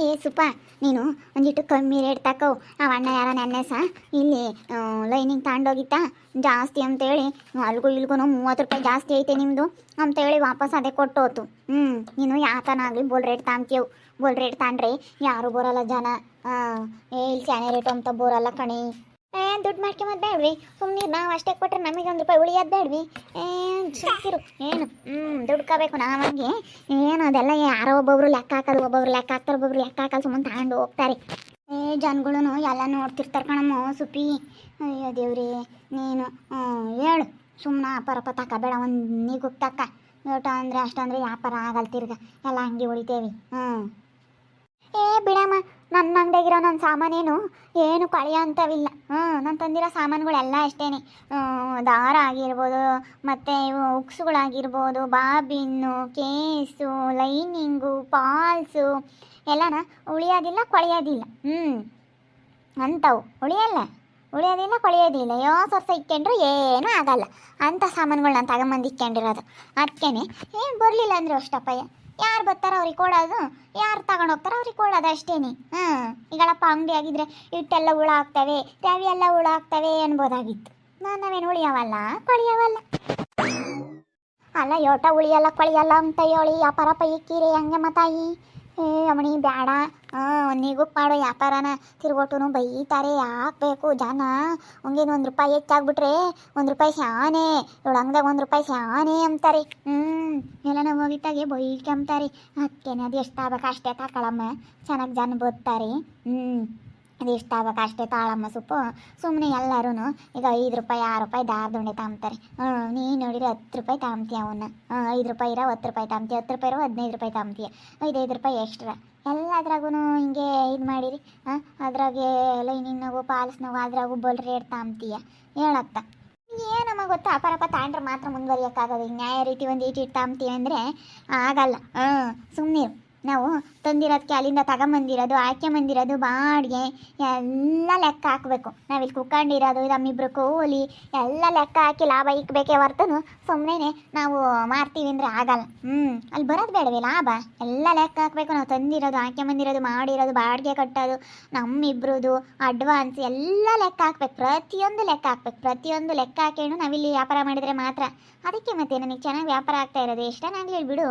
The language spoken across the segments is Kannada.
ಏ ಸುಪ, ನೀನು ಒಂದಿಟ್ಟು ಕಮ್ಮಿ ರೇಟ್ ತಕೋ. ನಾವು ಅಣ್ಣ ಯಾರ ನೆನ್ನೆ ಸಹ ಇಲ್ಲಿ ಲೈನಿಂಗ್ ತಗೊಂಡೋಗಿತ್ತ ಜಾಸ್ತಿ ಅಂತೇಳಿ, ಅಲ್ಗೂ ಇಲ್ಗೂ 30 ರೂಪಾಯಿ ಜಾಸ್ತಿ ಐತೆ ನಿಮ್ಮದು ಅಂತೇಳಿ ವಾಪಸ್ ಅದೇ ಕೊಟ್ಟು ಹೋತು. ನೀನು ಯಾತನಾಗಲಿ ಬೋಲ್ ರೇಟ್ ತಾಂತೀವು. ಬೋಲ್ ರೇಟ್ ತಾಂಡ್ರೆ ಯಾರು ಬರೋಲ್ಲ ಜನ. ಇಲ್ಲಿ ಸ್ಯಾನೆ ರೇಟು ಅಂತ ಬೋರಲ್ಲ ಕಣಿ. ದುಡ್ಡು ಮಾಡ್ಕೊಂಬದು ಬೇಡ್ವಿ, ಸುಮ್ಮನೆ ನಾವು ಅಷ್ಟೇ ಕೊಟ್ಟರೆ ನಮಗೆ 1 ರೂಪಾಯಿ ಉಳಿಯೋದು ಬೇಡ್ವಿ. ಸುಮ್ಕಿರು ಏನು ದುಡ್ಕೋಬೇಕು ನಾವಂಗೆ. ಏನು ಅದೆಲ್ಲ ಯಾರೋ ಒಬ್ಬೊಬ್ರು ಲೆಕ್ಕ ಹಾಕೋದು, ಒಬ್ಬೊಬ್ರು ಲೆಕ್ಕ ಹಾಕ್ತಾರೆ, ಒಬ್ಬೊಬ್ರು ಲೆಕ್ಕ ಹಾಕಲು ಸುಮ್ಮನೆ ತಗೊಂಡು ಹೋಗ್ತಾರೆ. ಜನಗಳು ಎಲ್ಲ ನೋಡ್ತಿರ್ತಾರೆ ಕಣಮ್ಮ ಸುಪಿ. ಅಯ್ಯೋ ದೇವ್ರಿ, ನೀನು ಹೇಳು ಸುಮ್ಮನೆ ಅಪರಪ್ಪ ತಗೋಬೇಡ. ಒಂದು ನೀಗು ತಕ್ಕ ಊಟ ಅಂದರೆ ಅಷ್ಟಂದ್ರೆ ವ್ಯಾಪಾರ ಆಗಲ್ಲ ತಿರ್ಗ, ಎಲ್ಲ ಹಂಗೆ ಉಳಿತೇವಿ. ಬಿಡಮ್ಮ, ನನ್ನ ಅಂಗಡಿಗಿರೋ ನನ್ನ ಸಾಮಾನೇನು ಏನು ಕೊಳೆಯೋ ಅಂಥವಿಲ್ಲ. ನಾನು ತಂದಿರೋ ಸಾಮಾನುಗಳೆಲ್ಲ ಅಷ್ಟೇ. ದಾರ ಆಗಿರ್ಬೋದು, ಮತ್ತು ಇವು ಉಕ್ಸುಗಳಾಗಿರ್ಬೋದು, ಬಾಬಿನ್ನು, ಕೇಸು, ಲೈನಿಂಗು, ಪಾಲ್ಸು ಎಲ್ಲನ ಉಳಿಯೋದಿಲ್ಲ ಕೊಳೆಯೋದಿಲ್ಲ. ಅಂಥವು ಉಳಿಯೋದಿಲ್ಲ ಕೊಳೆಯೋದಿಲ್ಲ. ಸೊಸೆ ಇಕ್ಕೊಂಡ್ರು ಏನೂ ಆಗಲ್ಲ. ಅಂಥ ಸಾಮಾನುಗಳು ನಾನು ತಗೊಂಬಂದು ಇಕ್ಕೊಂಡಿರೋದು. ಅದಕ್ಕೇ ಏನು ಬರಲಿಲ್ಲ ಅಂದರೆ ಅಷ್ಟಪ್ಪಯ್ಯ, ಯಾರು ಬರ್ತಾರೋ ಅವ್ರಿಗೆ ಕೊಡೋದು, ಯಾರು ತಗೊಂಡೋಗ್ತಾರೋ ಅವ್ರಿಗೆ ಕೊಡೋದು ಅಷ್ಟೇನೆ. ಈಗಳಪ್ಪ ಅಂಗಡಿ ಆಗಿದ್ರೆ ಹಿಟ್ಟೆಲ್ಲ ಹುಳ ಆಗ್ತವೆ, ರವೆ ಎಲ್ಲ ಹುಳ ಆಗ್ತವೆ ಅನ್ಬೋದಾಗಿತ್ತು. ನಾವೇನು ಉಳಿಯವಲ್ಲ ಕೊಳಿಯವಲ್ಲ. ಅಲ್ಲ ಯೋಟ ಉಳಿಯಲ್ಲ ಕೊಳಿಯಲ್ಲ ಅಂತ ಹೇಳಿ ವ್ಯಾಪಾರಪ್ಪ ಇಕ್ಕಿರಿ ಹಂಗೆ ಮತ್ತಾಯಿ. ಅಮ್ಮಣಿ ಬೇಡ, ಒಂದಿಗೂ ಮಾಡೋ ವ್ಯಾಪಾರನ ತಿರ್ಗೊಟ್ಟು ಬೈತಾರೆ. ಹಾಕ್ಬೇಕು ಜನ. ಹಂಗೇನು 1 ರೂಪಾಯಿ ಹೆಚ್ಚಾಗ್ಬಿಟ್ರೆ 1 ರೂಪಾಯಿ ಶಾನೆ, ಇವಳು ಹಂಗದಾಗ 1 ರೂಪಾಯಿ ಶಾನೆ ಅಂತಾರೆ. ಎಲ್ಲ ನಾವು ಹೋಗಿತ್ತಾಗೆ ಬೈಕಂತಾರೆ. ಅದಕ್ಕೇನೆ ಅದು ಎಷ್ಟು ಆಗ್ಬೇಕು ಅಷ್ಟೇ ತಗೊಳಮ್ಮ, ಚೆನ್ನಾಗಿ ಜನ ಬರ್ತಾರೆ. ಅದು ಎಷ್ಟು ಆಗ್ಬೇಕು ಅಷ್ಟೇ ತಾಳಮ್ಮ ಸೊಪ್ಪು. ಸುಮ್ಮನೆ ಎಲ್ಲರೂ ಈಗ 5 ರೂಪಾಯಿ 6 ರೂಪಾಯಿ ದಾರದುಂಡೆ ತಾಂಬ್ತಾರೆ. ನೀನು ನೋಡಿದ್ರೆ 10 ರೂಪಾಯಿ ತಾಂಬ್ತೀಯ ಅವನ್ನ. 5 ರೂಪಾಯಿ ಇರೋ 10 ರೂಪಾಯಿ ತಾಂಬ್ತೀಯ, 10 ರೂಪಾಯಿ ಇರೋ 15 ರೂಪಾಯಿ ತಾಂಬ್ತೀಯ, 5 ರೂಪಾಯಿ ಎಕ್ಸ್ಟ್ರಾ. ಎಲ್ಲದ್ರಾಗೂ ಹಿಂಗೆ ಇದು ಮಾಡಿರಿ. ಅದ್ರಾಗೆ ಲೈನಿಂಗ್ನಾಗು ಪಾಲ್ಸ್ನಾಗು ಅದ್ರಾಗೂ ಬೋಲ್ ರೇಟ್ ತಾಂಬ್ತೀಯ ಹೇಳತ್ತ. ಏನಮ್ಮ ಗೊತ್ತಾ, ಅಪರಪ್ಪ ತಾಂಡ್ರೆ ಮಾತ್ರ ಮುಂದುವರಿಯೋಕ್ಕಾಗೋದು. ಈಗ ನ್ಯಾಯ ರೀತಿ ಒಂದು ಇಟ್ಟು ತಾಂಬ್ತೀವಿ ಅಂದರೆ ಆಗಲ್ಲ. ಸುಮ್ಮನೆ ನಾವು ತಂದಿರೋದಕ್ಕೆ ಅಲ್ಲಿಂದ ತಗೊಂಬಂದಿರೋದು, ಬಂದಿರೋದು ಬಾಡಿಗೆ ಎಲ್ಲ ಲೆಕ್ಕ ಹಾಕಬೇಕು. ನಾವಿಲ್ಲಿ ಕುತ್ಕೊಂಡಿರೋದು ನಮ್ಮಿಬ್ರು ಕೂಲಿ ಎಲ್ಲ ಲೆಕ್ಕ ಹಾಕಿ ಲಾಭ ಇಕ್ಕಬೇಕೇ ಹೊರ್ತನು ಸುಮ್ಮನೆ ನಾವು ಮಾರ್ತೀವಿ ಅಂದರೆ ಆಗಲ್ಲ. ಅಲ್ಲಿ ಬರೋದು ಬೇಡವೇ ಲಾಭ? ಎಲ್ಲ ಲೆಕ್ಕ ಹಾಕಬೇಕು. ನಾವು ತಂದಿರೋದು, ಬಂದಿರೋದು, ಮಾಡಿರೋದು, ಬಾಡಿಗೆ ಕಟ್ಟೋದು, ನಮ್ಮಿಬ್ರದ್ದು ಅಡ್ವಾನ್ಸ್ ಎಲ್ಲ ಲೆಕ್ಕ ಹಾಕ್ಬೇಕು. ಪ್ರತಿಯೊಂದು ಲೆಕ್ಕ ಹಾಕ್ಬೇಕು. ಪ್ರತಿಯೊಂದು ಲೆಕ್ಕ ಹಾಕೇನು ನಾವಿಲ್ಲಿ ವ್ಯಾಪಾರ ಮಾಡಿದರೆ ಮಾತ್ರ. ಅದಕ್ಕೆ ಮತ್ತೆ ನನಗೆ ಚೆನ್ನಾಗಿ ವ್ಯಾಪಾರ ಆಗ್ತಾ ಇರೋದು. ಎಷ್ಟನ್ನಾಗಲಿ ಹೇಳ್ಬಿಡು,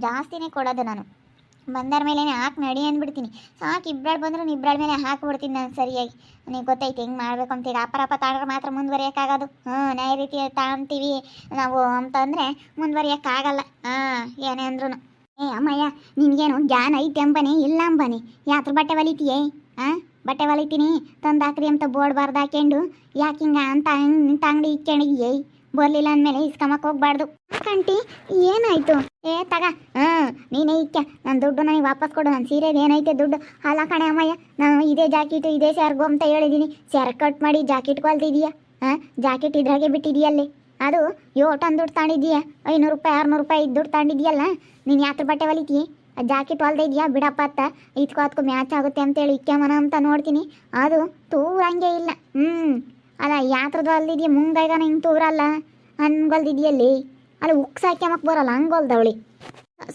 ಜಾಸ್ತಿನೇ ಕೊಡೋದು ನಾನು. ಬಂದರ ಮೇಲೆ ಹಾಕಿ ನಡಿ ಅಂದ್ಬಿಡ್ತೀನಿ. ಸಾಕು, ಇಬ್ಬರು ಬಂದರೂ ಇಬ್ಬರ ಮೇಲೆ ಹಾಕಿಬಿಡ್ತೀನಿ ನಾನು ಸರಿಯಾಗಿ. ನನಗೆ ಗೊತ್ತೈತೆ ಹೆಂಗೆ ಮಾಡಬೇಕು ಅಂತ. ಈಗ ಅಪರಪ್ಪ ತಾಂಡ್ರೆ ಮಾತ್ರ ಮುಂದುವರಿಯೋಕ್ಕಾಗೋದು. ನ್ಯಾಯ ರೀತಿ ತಾಂತೀವಿ ನಾವು ಅಂತಂದರೆ ಮುಂದುವರಿಯೋಕ್ಕಾಗಲ್ಲ. ಏನೇ ಅಂದ್ರೂ ಅಮ್ಮಯ್ಯ, ನಿನಗೇನು ಜ್ಞಾನ ಐತೆ ಅಂಬನಿ ಇಲ್ಲ ಅಂಬನಿ. ಯಾತ್ರ ಬಟ್ಟೆ ಹೊಲಿತೀಯೇ? ಬಟ್ಟೆ ಹೊಲಿತೀನಿ ತಂದಾಕ್ರಿ ಅಂತ ಬೋರ್ಡ್ ಬರ್ದು ಹಾಕ್ಕೊಂಡು ಯಾಕೆ ಹಿಂಗೆ ಅಂತ ಅಂಗಡಿ ಇಕ್ಕೊಂಡಿದ್ಯೇ? ಬರಲಿಲ್ಲ ಅಂದಮೇಲೆ ಇಸ್ಕೊಂಬಕ್ಕೆ ಹೋಗ್ಬಾರ್ದು. ಕಂಟಿ ಏನಾಯ್ತು? ತಗ, ನೀನೇ ಇಕ್ಕ. ನನ್ನ ದುಡ್ಡು ನನಗೆ ವಾಪಸ್ ಕೊಡು. ನನ್ನ ಸೀರೆದು ಏನೈತೆ ದುಡ್ಡು? ಅಲ್ಲ ಕಣೆ ಅಮ್ಮಯ್ಯ, ನಾನು ಇದೇ ಜಾಕೆಟು ಇದೇ ಸ್ಯಾರ್ಗು ಅಂತ ಹೇಳಿದ್ದೀನಿ. ಸ್ಯಾರ್ ಕಟ್ ಮಾಡಿ ಜಾಕೆಟ್ ಕೊಲ್ತಿದೀಯಾ? ಜಾಕೆಟ್ ಇದ್ರಾಗೆ ಬಿಟ್ಟಿದೀಯಲ್ಲಿ. ಅದು ಯೋಟನ್ ದುಡ್ಡು ತಾಂಡಿದ್ದೀಯಾ? 500 ರೂಪಾಯಿ 600 ರೂಪಾಯಿ ದುಡ್ಡು ತಾಂಡಿದ್ಯಲ್ಲ. ನೀನು ಯಾತ್ರ ಬಟ್ಟೆ ಹೊಲಿತೀಯ? ಜಾಕೆಟ್ ಹೊಲ್ದೇ ಇದೆಯಾ? ಬಿಡಪ್ಪ ಅತ್ತ, ಇದಕ್ಕೂ ಮ್ಯಾಚ್ ಆಗುತ್ತೆ ಅಂತೇಳಿ ಇಕ್ಕೆಮನ ಅಂತ ನೋಡ್ತೀನಿ. ಅದು ತೂರಂಗೆ ಇಲ್ಲ. ಅಲ್ಲ ಯಾತ್ರದ್ದು ಅಲ್ದಿದೆಯಾ? ಮುಂಗೈಗಾನ ಹಿಂಗೆ ತೂರಲ್ಲ ಹಂಗೊಲ್ದಿದೆಯಲ್ಲಿ. ಅಲ್ಲಿ ಉಕ್ಸ್ ಹಾಕ್ಯಮಕ್ಕೆ ಬರೋಲ್ಲ ಹಂಗೊಲ್ದವಳಿ.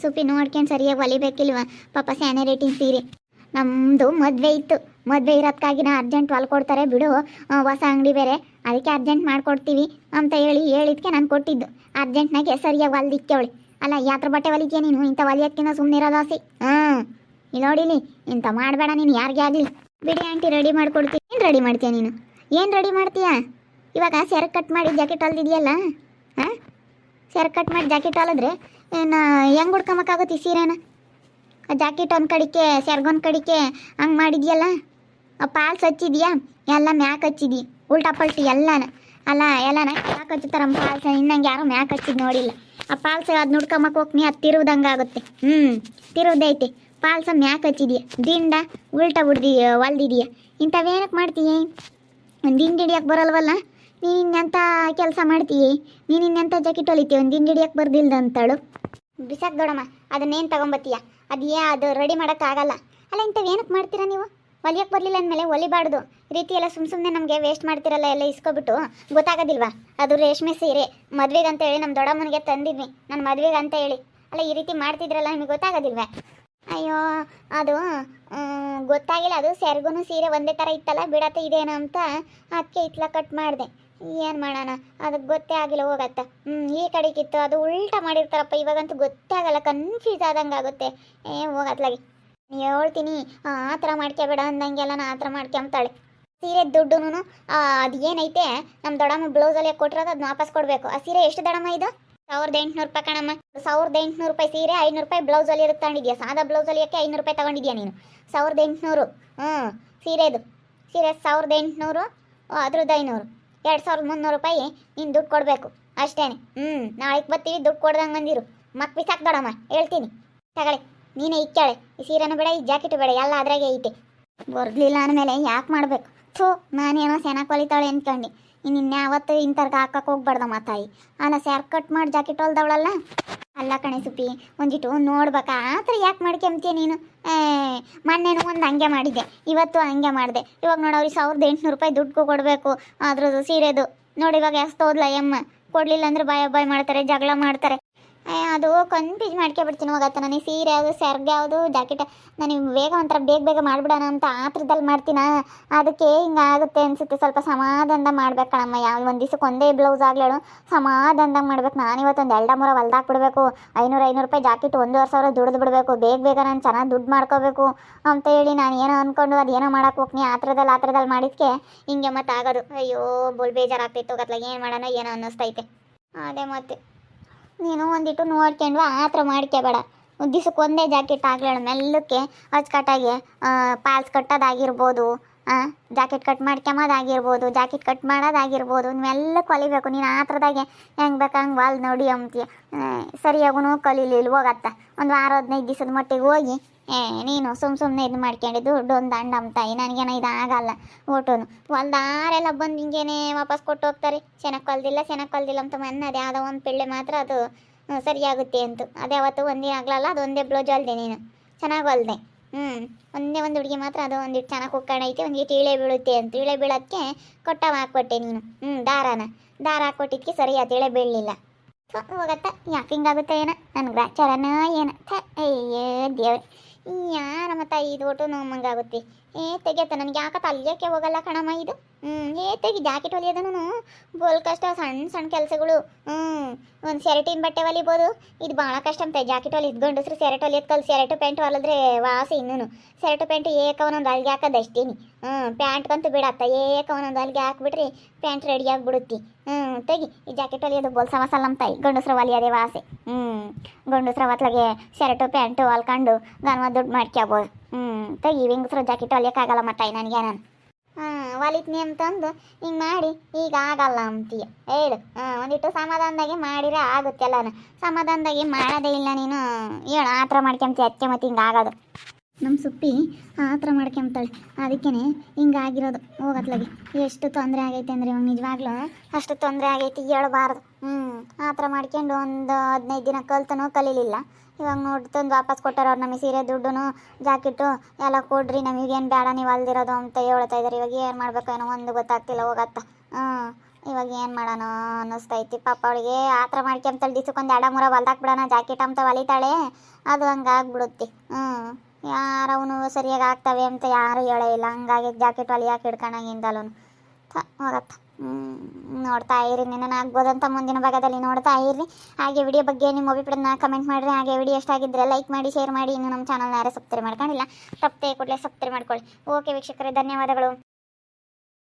ಸುಪ್ಪಿ ನೋಡ್ಕೊಂಡು ಸರಿಯಾಗಿ ಹೊಲಿಬೇಕಿಲ್ವ ಪಾಪ. ಸ್ಯಾನೆ ರೇಟಿಂಗ್ ಸೀರೆ ನಮ್ಮದು ಮದುವೆ ಇತ್ತು. ಮದುವೆ ಇರೋದಕ್ಕಾಗಿ ನಾ ಅರ್ಜೆಂಟ್ ಹೊಲ್ಕೊಡ್ತಾರೆ ಬಿಡು, ಹೊಸ ಅಂಗಡಿ ಬೇರೆ, ಅದಕ್ಕೆ ಅರ್ಜೆಂಟ್ ಮಾಡಿಕೊಡ್ತೀವಿ ಅಂತ ಹೇಳಿದ್ಕೆ ನಾನು ಕೊಟ್ಟಿದ್ದು. ಅರ್ಜೆಂಟ್ನಾಗೆ ಸರಿಯಾಗಿ ಹೊಲ್ದಿಕ್ಕವಳಿ. ಅಲ್ಲ ಯಾತ್ರ ಬಟ್ಟೆ ಹೊಲಿತೀಯ ನೀನು? ಇಂಥ ಹೊಲಿಯೋದಕ್ಕಿಂತ ಸುಮ್ಮನೆ ಇರೋದು ಆಸೆ. ಇಲ್ಲಿ ನೋಡಿಲಿ, ಇಂಥ ಮಾಡಬೇಡ ನೀನು ಯಾರಿಗೇ ಆಗಲಿ. ಬಿಡಿ ಆಂಟಿ, ರೆಡಿ ಮಾಡಿಕೊಡ್ತೀನಿ. ಏನು ರೆಡಿ ಮಾಡ್ತೀಯ ನೀನು? ಏನು ರೆಡಿ ಮಾಡ್ತೀಯ? ಇವಾಗ ಸೆರೆ ಕಟ್ ಮಾಡಿ ಜಾಕೆಟ್ ಹೊಲ್ದಿದೆಯಲ್ಲ, ಸೆರೆ ಕಟ್ ಮಾಡಿ ಜಾಕೆಟ್ ಹೊಲಿದ್ರೆ ಏನು ಹೆಂಗೆ ಹುಡ್ಕೊಂಬಕ್ಕಾಗುತ್ತೆ ಈ ಸೀರೆನ? ಜಾಕೆಟ್ ಒಂದು ಕಡಿಕೆ ಸೆರ್ಗೊಂದು ಕಡಿಕೆ ಹಂಗೆ ಮಾಡಿದ್ಯಲ್ಲ. ಪಾಲ್ಸ್ ಹಚ್ಚಿದ್ಯಾ? ಎಲ್ಲ ಮ್ಯಾಕ್ ಹಚ್ಚಿದ್ಯಿ ಉಲ್ಟಾ ಪಲ್ಟಿ ಎಲ್ಲನ. ಅಲ್ಲ ಎಲ್ಲನ ಮ್ಯಾಕ್ ಹಚ್ಚುತ್ತಾರಮ್ಮ ಪಾಲ್ಸ. ಇನ್ನಂಗೆ ಯಾರು ಮ್ಯಾಕ್ ಹಚ್ಚಿದ್ದು ನೋಡಿಲ್ಲ. ಆ ಪಾಲ್ಸ ಅದು ನುಡ್ಕೊಂಬಕ್ಕೆ ಹೋಗ್ನಿ, ಅದು ತಿರುವ್ದಂಗೆ ಆಗುತ್ತೆ. ತಿರುವ್ದೈತೆ. ಪಾಲ್ಸ ಮ್ಯಾಕ್ ಹಚ್ಚಿದ್ಯಾ, ದಿಂಡ ಉಲ್ಟಾ ಹೊಲ್ದಿದೀಯ. ಇಂಥವೇನಕ್ಕೆ ಮಾಡ್ತೀಯ? ಒಂದು ದಿಂಡು ಹಿಡಿಯೋಕೆ ಬರಲ್ವಲ್ಲ ನೀನು. ಇನ್ನೆಂಥ ಕೆಲಸ ಮಾಡ್ತೀಯ ನೀನು? ಇನ್ನೆಂಥ ಜಾಕೆಟ್ ಹೊಲಿತೀಯ? ಒಂದು ದಿಂಡು ಹಿಡಿಯೋಕೆ ಬರ್ದಿಲ್ದ ಅಂತಳು. ಬಿಸಾಕ್ ದೊಡಮ್ಮ, ಅದನ್ನೇನು ತಗೊಂಬತ್ತೀಯ? ಅದು ರೆಡಿ ಮಾಡೋಕ್ಕಾಗಲ್ಲ. ಅಲ್ಲ ಇಂಥವೇನಕ್ಕೆ ಮಾಡ್ತೀರಾ ನೀವು? ಹೊಲಿಯೋಕೆ ಬರಲಿಲ್ಲ ಅಂದಮೇಲೆ ಹೊಲಿಬಾರ್ದು. ರೀತಿ ಎಲ್ಲ ಸುಮ್ಮನೆ ನಮಗೆ ವೇಸ್ಟ್ ಮಾಡ್ತಿರಲ್ಲ. ಎಲ್ಲ ಇಸ್ಕೊಬಿಟ್ಟು ಗೊತ್ತಾಗೋದಿಲ್ವಾ? ಅದು ರೇಷ್ಮೆ ಸೀರೆ ಮದುವೆಗೆ ಅಂತ ಹೇಳಿ ನಮ್ಮ ದೊಡ್ಡಮ್ಮನಿಗೆ ತಂದಿದ್ವಿ, ನನ್ನ ಮದುವೆಗೆ ಅಂತ ಹೇಳಿ. ಅಲ್ಲ ಈ ರೀತಿ ಮಾಡ್ತಿದ್ರಲ್ಲ, ನಿಮಗೆ ಗೊತ್ತಾಗೋದಿಲ್ವೇ? ಅಯ್ಯೋ ಅದು ಗೊತ್ತಾಗಿಲ್ಲ, ಅದು ಸೆರಗುನು ಸೀರೆ ಒಂದೇ ಥರ ಇತ್ತಲ್ಲ, ಬಿಡತ್ತೆ ಇದೇನೋ ಅಂತ ಅದಕ್ಕೆ ಇತ್ಲ ಕಟ್ ಮಾಡಿದೆ. ಏನು ಮಾಡೋಣ, ಅದಕ್ಕೆ ಗೊತ್ತೇ ಆಗಿಲ್ಲ ಹೋಗತ್ತ. ಈ ಕಡೆಗಿತ್ತು, ಅದು ಉಲ್ಟಾ ಮಾಡಿರ್ತಾರಪ್ಪ, ಇವಾಗಂತೂ ಗೊತ್ತೇ ಆಗಲ್ಲ, ಕನ್ಫ್ಯೂಸ್ ಆದಂಗೆ ಆಗುತ್ತೆ. ಹೋಗತ್ಲಾಗಿ ಹೇಳ್ತೀನಿ, ಆ ಥರ ಮಾಡ್ಕೊಬೇಡ ಅಂದಂಗೆಲ್ಲ ನಾ ಆ ಥರ ಮಾಡ್ಕೊಂತಾಳೆ. ಸೀರೆ ದುಡ್ಡುನು ಅದು ಏನೈತೆ ನಮ್ಮ ದೊಡ್ಡಮ್ಮ ಬ್ಲೌಸಲ್ಲಿ ಕೊಟ್ಟಿರೋದು ಅದನ್ನ ವಾಪಸ್ ಕೊಡಬೇಕು. ಆ ಸೀರೆ ಎಷ್ಟು ದೊಡ್ಡಮ್ಮ ಇದು? 1800 ರೂಪಾಯಿ ಕಣಮ್ಮ. 1800 ರೂಪಾಯಿ ಸೀರೆ, 500 ರೂಪಾಯಿ ಬ್ಲೌಸಲ್ಲಿ ಇರುತ್ತೆ ತಗೊಂಡಿದ್ಯಾ? ಸಾದಾ ಬ್ಲೌಸಲ್ಲಿ ಯಾಕೆ 500 ರೂಪಾಯಿ ತಗೊಂಡಿದ್ಯಾ ನೀನು? 1800. ಸೀರೆದು ಸೀರೆ 1800, ಅದ್ರದ್ದು 500, 2300 ರೂಪಾಯಿ ನೀನು ದುಡ್ಡು ಕೊಡಬೇಕು ಅಷ್ಟೇ. ನಾಳೆಗೆ ಬರ್ತೀವಿ, ದುಡ್ಡು ಕೊಡ್ದಂಗೆ ಬಂದಿರು. ಮತ್ತೆ ಬಿಸಾಕ್ ದೊಡಮ್ಮ, ಹೇಳ್ತೀನಿ. ತಗೊಳ್ಳಿ, ನೀನೇ ಇಕ್ಕಾಳೆ ಈ ಸೀರೆನೂ ಬೇಡ, ಈ ಜಾಕೆಟು ಬೇಡ, ಎಲ್ಲ ಅದ್ರಾಗೆ ಐತೆ. ಬರ್ಲಿಲ್ಲ ಅಂದಮೇಲೆ ಯಾಕೆ ಮಾಡಬೇಕು? ಥೂ, ನಾನೇನೋ ಚೆನ್ನಾಗಿ ಹೊಲಿತಾಳೆ ಅಂದ್ಕೊಂಡು ಇನ್ಯಾವತ್ತು ಇಂಥರ್ಗೆ ಹಾಕಕ್ಕೆ ಹೋಗ್ಬಾರ್ದಮ್ಮ ತಾಯಿ. ಅಲ್ಲ ಸ್ಯಾರ್ ಕಟ್ ಮಾಡಿ ಜಾಕೆಟ್ ಹೊಲ್ದವಳಲ್ಲ. ಅಲ್ಲ ಕಣೆ ಸುಪ್ಪಿ, ಒಂದಿಟ್ಟು ನೋಡ್ಬೇಕಾ? ಆ ಥರ ಯಾಕೆ ಮಾಡ್ಕೊಂತೀಯ ನೀನು? ಮೊನ್ನೆನೂ ಒಂದು ಹಂಗೆ ಮಾಡಿದ್ದೆ, ಇವತ್ತು ಹಂಗೆ ಮಾಡಿದೆ. ಇವಾಗ ನೋಡಿ ಅವ್ರಿಗೆ 1800 ರೂಪಾಯಿ ದುಡ್ಡು ಕೊಡಬೇಕು ಅದ್ರದ್ದು ಸೀರೆದು. ನೋಡಿ ಇವಾಗ ಎಷ್ಟು ಹೋದ್ಲ ಯಮ್ಮ, ಕೊಡಲಿಲ್ಲ ಅಂದ್ರೆ ಬಾಯ್ ಮಾಡ್ತಾರೆ, ಜಗಳ ಮಾಡ್ತಾರೆ. ಅದು ಕನ್ಫ್ಯೂಸ್ ಮಾಡ್ಕೊಬಿಡ್ತೀನಿ. ಹೋಗತ್ತ ನನಗೆ ಸೀರೆ ಯಾವುದು, ಸೆರ್ಗೆ ಯಾವುದು, ಜಾಕೆಟ್ ನನಗೆ ಬೇಗ ಒಂಥರ ಬೇಗ ಮಾಡ್ಬಿಡೋಣ ಅಂತ ಆತ್ರದಲ್ಲಿ ಮಾಡ್ತೀನ. ಅದಕ್ಕೆ ಹಿಂಗೆ ಆಗುತ್ತೆ ಅನಿಸುತ್ತೆ. ಸ್ವಲ್ಪ ಸಮಾಧಾನದಾಗ ಮಾಡ್ಬೇಕು ಕಣಮ್ಮ. ಯಾವ ಒಂದು ದಿವಸಕ್ಕೆ ಒಂದೇ ಬ್ಲೌಸ್ ಆಗ್ಲೇಳು, ಸಮಾಧಾನದಾಗ ಮಾಡ್ಬೇಕು. ನಾನು ಇವತ್ತೊಂದು 2-3 ಹೊಲ್ದಾಕ್ಬಿಡ್ಬೇಕು. 500 ರೂಪಾಯಿ ಜಾಕೆಟ್ 1500 ದುಡ್ದು ಬಿಡಬೇಕು. ಬೇಗ ನಾನು ಚೆನ್ನಾಗಿ ದುಡ್ಡು ಮಾಡ್ಕೋಬೇಕು ಅಂತ ಹೇಳಿ ನಾನು ಏನೋ ಅಂದ್ಕೊಂಡು ಅದೇನೋ ಮಾಡೋಕೆ ಹೋಗ್ತೀನಿ. ಆತ್ರದಲ್ಲಿ ಮಾಡಿದ್ಕೆ ಹಿಂಗೆ ಮತ್ತೆ ಆಗೋದು. ಅಯ್ಯೋ ಬೋಲ್ ಬೇಜಾರಾಗ್ತಿತ್ತು. ಗತ್ಲಾಗ ಏನು ಮಾಡೋಣ ಏನೋ ಅನ್ನಿಸ್ತೈತೆ. ಅದೇ ಮತ್ತೆ ನೀನು ಒಂದಿಟ್ಟು ನೋಡ್ಕೊಂಡು ಆ ಥರ ಮಾಡ್ಕೋಬೇಡ. ದಿವ್ಸಕ್ಕೆ ಒಂದೇ ಜಾಕೆಟ್ ಆಗಲೇಳು, ಮೆಲ್ಲಕ್ಕೆ ಅಚ್ಚುಕಟ್ಟಾಗಿ ಪಾಲ್ಸ್ ಕಟ್ಟೋದಾಗಿರ್ಬೋದು, ಜಾಕೆಟ್ ಕಟ್ ಮಾಡ್ಕೊಂಬೋದಾಗಿರ್ಬೋದು, ಜಾಕೆಟ್ ಕಟ್ ಮಾಡೋದಾಗಿರ್ಬೋದು, ಮೆಲ್ಲಕ್ಕೆ ಹೊಲಿಬೇಕು. ನೀನು ಆ ಥರದಾಗೆ ಹೆಂಗೆ ಬೇಕು ಹಂಗೆ ವಾಲ್ ನೋಡಿ ಅಂತೀಯ. ಸರಿಯಾಗೂ ಕಲೀಲಿಲ್ಲ ಹೋಗತ್ತ. ಒಂದು ವಾರ 15 ದಿವಸದ ಮಟ್ಟಿಗೆ ಹೋಗಿ ನೀನು ಸುಮ್ಮನೆ ಇದು ಮಾಡ್ಕೊಂಡಿದ್ದು ದುಡ್ಡು ದಂಡ ಅಂತಾಯಿ. ನನಗೇನೋ ಇದು ಆಗಲ್ಲ. ಓಟೋನು ಹೊಲ್ದಾರೆಲ್ಲ ಬಂದು ಹಿಂಗೇನೆ ವಾಪಸ್ ಕೊಟ್ಟು ಹೋಗ್ತಾರೆ. ಚೆನ್ನಾಗಿ ಕಲ್ದಿಲ್ಲ ಅಂತ ಅನ್ನೋದು ಯಾವುದೋ ಒಂದು ಪಿಳ್ಳೆ ಮಾತ್ರ ಅದು ಸರಿಯಾಗುತ್ತೆ ಅಂತ. ಅದೇ ಅವತ್ತು ಒಂದೇ ಆಗಲಲ್ಲ, ಅದು ಒಂದೇ ಬ್ಲೌಸ್ ಹೊಲ್ದೆ ನೀನು ಚೆನ್ನಾಗಿ ಹೊಲ್ದೆ. ಒಂದೇ ಒಂದು ಹುಡುಗಿ ಮಾತ್ರ ಅದು ಒಂದಿಟ್ಟು ಚೆನ್ನಾಗಿ ಕುಕ್ಕಣೈತೆ, ಒಂದಿಟ್ಟು ಇಳೆ ಬೀಳುತ್ತೆ ಅಂತ. ಇಳೆ ಬೀಳೋಕ್ಕೆ ಕೊಟ್ಟವ ಹಾಕ್ಕೊಟ್ಟೆ ನೀನು. ದಾರ ಹಾಕ್ಕೊಟ್ಟಿದ್ದಕ್ಕೆ ಸರಿ ಆಯ್ತು, ಇಳೆ ಬೀಳಲಿಲ್ಲ. ಹೋಗತ್ತ, ಯಾಕೆ ಹಿಂಗಾಗುತ್ತೆ ಏನೋ ನನಗೆ ಗ್ರಾಚಾರನ ಏನೋ. ಅಯ್ಯೋ ದೇವ್ರೆ, ಯಾರಮ್ಮ ತಾಯಿ, ಇದು ಒಟ್ಟು ನೋಮಂಗಾಗುತ್ತೆ. ತೆಗಿಯತ್ತ ನನಗೆ ಯಾಕತ್ತ ಅಲ್ಲಿಯಕ್ಕೆ ಹೋಗಲ್ಲ ಕಣಮ್ಮ ಇದು. ತೆಗಿ ಜಾಕೆಟ್ ಹೊಲಿಯೋದನು ಬೋಲ್ ಕಷ್ಟ. ಸಣ್ಣ ಕೆಲಸಗಳು. ಒಂದು ಸೆರೆಟಿನ ಬಟ್ಟೆ ಹೊಲಿಬೋದು, ಇದು ಭಾಳ ಕಷ್ಟ ಅಂತ. ಜಾಕೆಟ್ ಹೊಲಿ ಗಂಡಸ್ರು ಸೆರೆಟ್ ಹೊಲಿಯೋದು ಕಲ್. ಸೆರೆಟು ಪ್ಯಾಂಟ್ ಹೊಲಿದ್ರೆ ವಾಸಿ ಇನ್ನೂ. ಸೆರೆಟು ಪ್ಯಾಂಟ್ ಒಂದೊಂದು ಅಲ್ಲಿಗೆ ಹಾಕೋದು ಅಷ್ಟೇನಿ. ಪ್ಯಾಂಟ್ಗಂತೂ ಬಿಡತ್ತ, ಒಂದೊಂದು ಅಲ್ಲಿಗೆ ಹಾಕ್ಬಿಟ್ರಿ ಪ್ಯಾಂಟ್ ರೆಡಿ ಆಗಿಬಿಡುತ್ತಿ. ತೆಗಿ ಈ ಜಾಕೆಟ್ ಹೊಲಿಯೋದು ಬೋಲ್ ಸಮಸಲ್ಲ ನಮ್ಮ ತಾಯಿ. ಗಂಡಸ್ರು ಹೊಲಿಯೋದೇ ವಾಸಿ. ಗಂಡಸ್ರ ಹೊತ್ಲಾಗೆ ಶರ್ಟು ಪ್ಯಾಂಟು ಹೊಲ್ಕೊಂಡು ಗನ್ವ ದುಡ್ಡು ಮಾಡ್ಕೊಬೋದು. ತೆಗಿ ಹೆಂಗಸ್ರು ಜಾಕೆಟ್ ಹೊಲಿಯೋಕ್ಕಾಗಲ್ಲ ಮತ್ತಾಯಿ ನನಗೆ. ನಾನು ಹೊಲಿತ್ನಿ ಅಂತಂದು ಹಿಂಗೆ ಮಾಡಿ ಈಗ ಆಗಲ್ಲ ಅಂತೀಯ ಹೇಳು. ಒಂದಿಟ್ಟು ಸಮಾಧಾನದಾಗೆ ಮಾಡಿದ್ರೆ ಆಗುತ್ತೆ ಎಲ್ಲಾನು. ಸಮಾಧಾನದಾಗೆ ಮಾಡೋದೇ ಇಲ್ಲ ನೀನು. ಹೇಳು ಆ ಥರ ಮಾಡ್ಕೊಂತೀಯ ಅದಕ್ಕೆ ಮತ್ತೆ ಹಿಂಗೆ ಆಗೋದು. ನಮ್ಮ ಸುಪ್ಪಿ ಆ ಥರ ಮಾಡ್ಕೊಂತಾಳೆ, ಅದಕ್ಕೇ ಹಿಂಗಾಗಿರೋದು. ಹೋಗತ್ಲಾಗಿ ಎಷ್ಟು ತೊಂದರೆ ಆಗೈತೆ ಅಂದರೆ ಇವಾಗ ನಿಜವಾಗ್ಲೂ ಅಷ್ಟು ತೊಂದರೆ ಆಗೈತಿ ಹೇಳಬಾರ್ದು. ಆ ಥರ ಮಾಡ್ಕೊಂಡು ಒಂದು 15 ದಿನ ಕಲೀಲಿಲ್ಲ. ಇವಾಗ ನೋಡಿ ತಂದು ವಾಪಸ್ ಕೊಟ್ಟಾರ ಅವ್ರು ನಮಗೆ ಸೀರೆ ದುಡ್ಡು ಜಾಕೆಟು ಎಲ್ಲ ಕೊಡ್ರಿ, ನಮಗೇನು ಬೇಡ ನೀವು ಅಲ್ದಿರೋದು ಅಂತ ಹೇಳ್ತಾ ಇದ್ದಾರೆ. ಇವಾಗ ಏನು ಮಾಡಬೇಕು ಏನೋ ಒಂದು ಗೊತ್ತಾಗ್ತಿಲ್ಲ ಹೋಗತ್ತ. ಇವಾಗ ಏನು ಮಾಡೋಣ ಅನ್ನಿಸ್ತೈತಿ ಪಾಪ ಅವಳಿಗೆ. ಆ ಥರ ಮಾಡ್ಕೊಂತಾಳೆ. ದಿವ್ಸಕ್ಕೊಂದು 2-3 ಹೊಲ್ದಾಕ್ಬಿಡೋಣ ಜಾಕೆಟ್ ಅಂತ ಹೊಲಿತಾಳೆ, ಅದು ಹಂಗೆ ಆಗ್ಬಿಡುತ್ತೆ. ಯಾರವನು ಸರಿಯಾಗಿ ಆಗ್ತವೆ ಅಂತ ಯಾರು ಹೇಳೇ ಇಲ್ಲ. ಹಂಗಾಗಿ ಜಾಕೆಟ್ ಹೊಲಿಯಾಕೆ ಹಿಡ್ಕೊಂಡಾಗಿಂದಲೂ ಹೋಗತ್ತ. ನೋಡ್ತಾ ಇರಿ, ನಿನ್ನ ಆಗ್ಬೋದಂತ ಮುಂದಿನ ಭಾಗದಲ್ಲಿ ನೋಡ್ತಾ ಇರ್ರಿ. ಹಾಗೆ ವಿಡಿಯೋ ಬಗ್ಗೆ ನಿಮ್ಮ ಅಭಿಪ್ರಾಯನ ಕಮೆಂಟ್ ಮಾಡಿರಿ. ಹಾಗೆ ವಿಡಿಯೋ ಇಷ್ಟ ಆಗಿದ್ದರೆ ಲೈಕ್ ಮಾಡಿ, ಶೇರ್ ಮಾಡಿ. ಇನ್ನು ನಮ್ಮ ಚಾನಲ್ನ ಯಾರೇ ಸಬ್ಸ್ಕ್ರೈಬ್ ಮಾಡ್ಕೊಂಡಿಲ್ಲ ತಪ್ಪದೆ ಕೂಡಲೇ ಸಬ್ಸ್ಕ್ರೈಬ್ ಮಾಡ್ಕೊಳ್ಳಿ. ಓಕೆ ವೀಕ್ಷಕರೇ, ಧನ್ಯವಾದಗಳು.